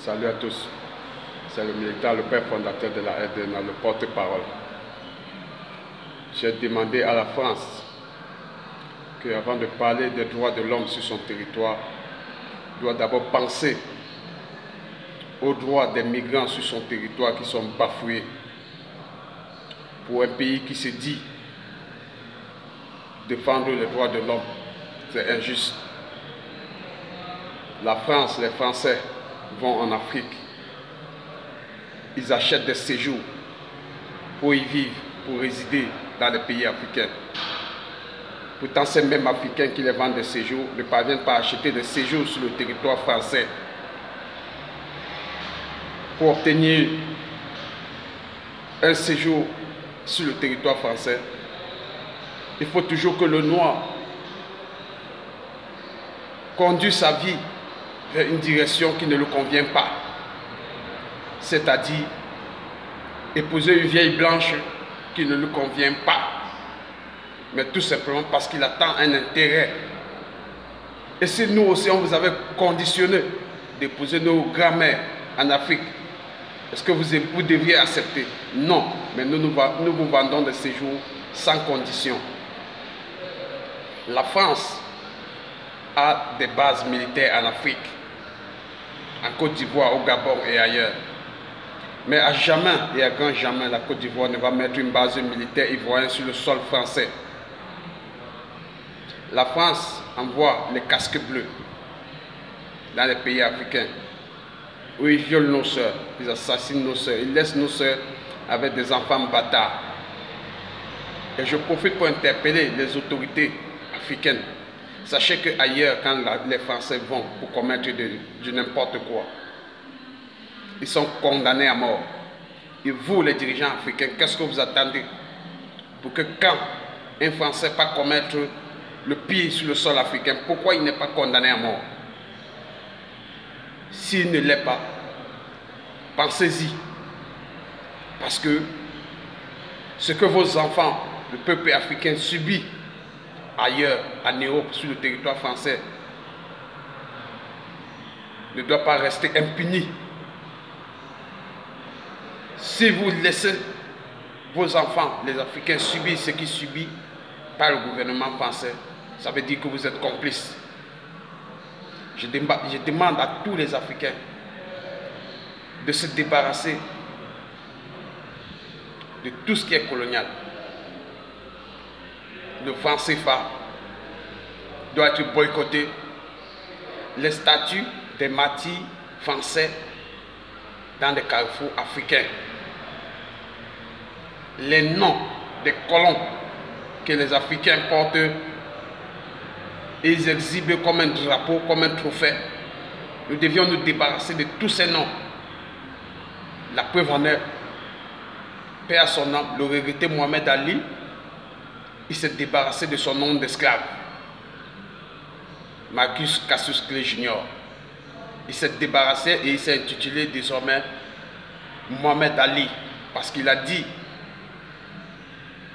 Salut à tous. C'est le militant, le père fondateur de la RDNA, le porte-parole. J'ai demandé à la France qu'avant de parler des droits de l'homme sur son territoire, il doit d'abord penser aux droits des migrants sur son territoire qui sont bafoués. Pour un pays qui se dit défendre les droits de l'homme, c'est injuste. La France, les Français vont en Afrique. Ils achètent des séjours pour y vivre, pour résider dans les pays africains. Pourtant, ces mêmes Africains qui les vendent des séjours ne parviennent pas à acheter des séjours sur le territoire français. Pour obtenir un séjour sur le territoire français, il faut toujours que le noir conduise sa vie vers une direction qui ne lui convient pas. C'est-à-dire épouser une vieille blanche qui ne lui convient pas. Mais tout simplement parce qu'il attend un intérêt. Et si nous aussi on vous avait conditionné d'épouser nos grands-mères en Afrique, est-ce que vous devriez accepter? Non, mais nous vous vendons des séjours sans condition. La France a des bases militaires en Afrique, en Côte d'Ivoire, au Gabon et ailleurs. Mais à jamais et à grand jamais, la Côte d'Ivoire ne va mettre une base militaire ivoirienne sur le sol français. La France envoie les casques bleus dans les pays africains, où ils violent nos sœurs, ils assassinent nos sœurs, ils laissent nos sœurs avec des enfants bâtards. Et je profite pour interpeller les autorités africaines. Sachez qu'ailleurs, quand les Français vont pour commettre du n'importe quoi, ils sont condamnés à mort. Et vous, les dirigeants africains, qu'est-ce que vous attendez pour que quand un Français pas commettre le pire sur le sol africain, pourquoi il n'est pas condamné à mort? S'il ne l'est pas, pensez-y. Parce que ce que vos enfants, le peuple africain, subit ailleurs, en Europe, sur le territoire français, ne doit pas rester impuni. Si vous laissez vos enfants, les Africains, subir ce qu'ils subissent par le gouvernement français, ça veut dire que vous êtes complices. Je demande à tous les Africains de se débarrasser de tout ce qui est colonial. Le franc CFA doit être boycotté. Les statues des martyrs français dans des carrefours africains. Les noms des colons que les Africains portent et ils exhibent comme un drapeau, comme un trophée. Nous devions nous débarrasser de tous ces noms. La preuve en est, paix à son âme, le regretté Mohamed Ali, il s'est débarrassé de son nom d'esclave, Marcus Cassius Clay Jr. Il s'est débarrassé et il s'est intitulé désormais Mohamed Ali, parce qu'il a dit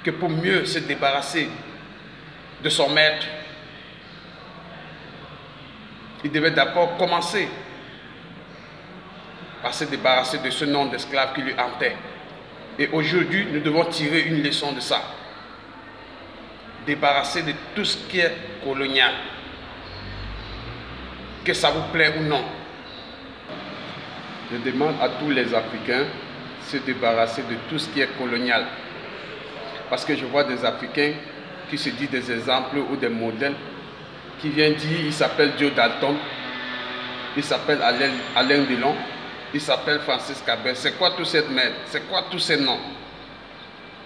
que pour mieux se débarrasser de son maître, il devait d'abord commencer par se débarrasser de ce nom d'esclave qui lui hantait. Et aujourd'hui, nous devons tirer une leçon de ça. Débarrasser de tout ce qui est colonial, que ça vous plaît ou non. Je demande à tous les Africains de se débarrasser de tout ce qui est colonial. Parce que je vois des Africains qui se disent des exemples ou des modèles, qui viennent dire, il s'appelle Joe Dalton, il s'appelle Alain Delon, il s'appelle Francis Cabet. C'est quoi tous ces merde? C'est quoi tous ces noms?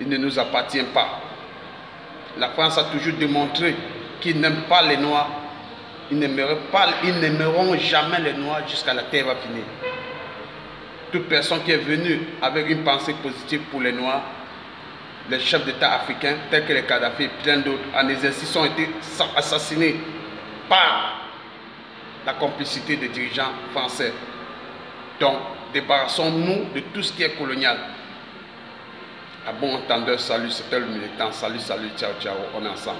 Il ne nous appartient pas. La France a toujours démontré qu'ils n'aiment pas les Noirs. Ils n'aimeront jamais les Noirs jusqu'à la terre va finir. Toute personne qui est venue avec une pensée positive pour les Noirs, les chefs d'État africains, tels que les Kadhafi et plein d'autres, en exercice ont été assassinés par la complicité des dirigeants français. Donc, débarrassons-nous de tout ce qui est colonial. À bon entendeur, salut, c'était le militant. Salut, salut, ciao, ciao, on est ensemble.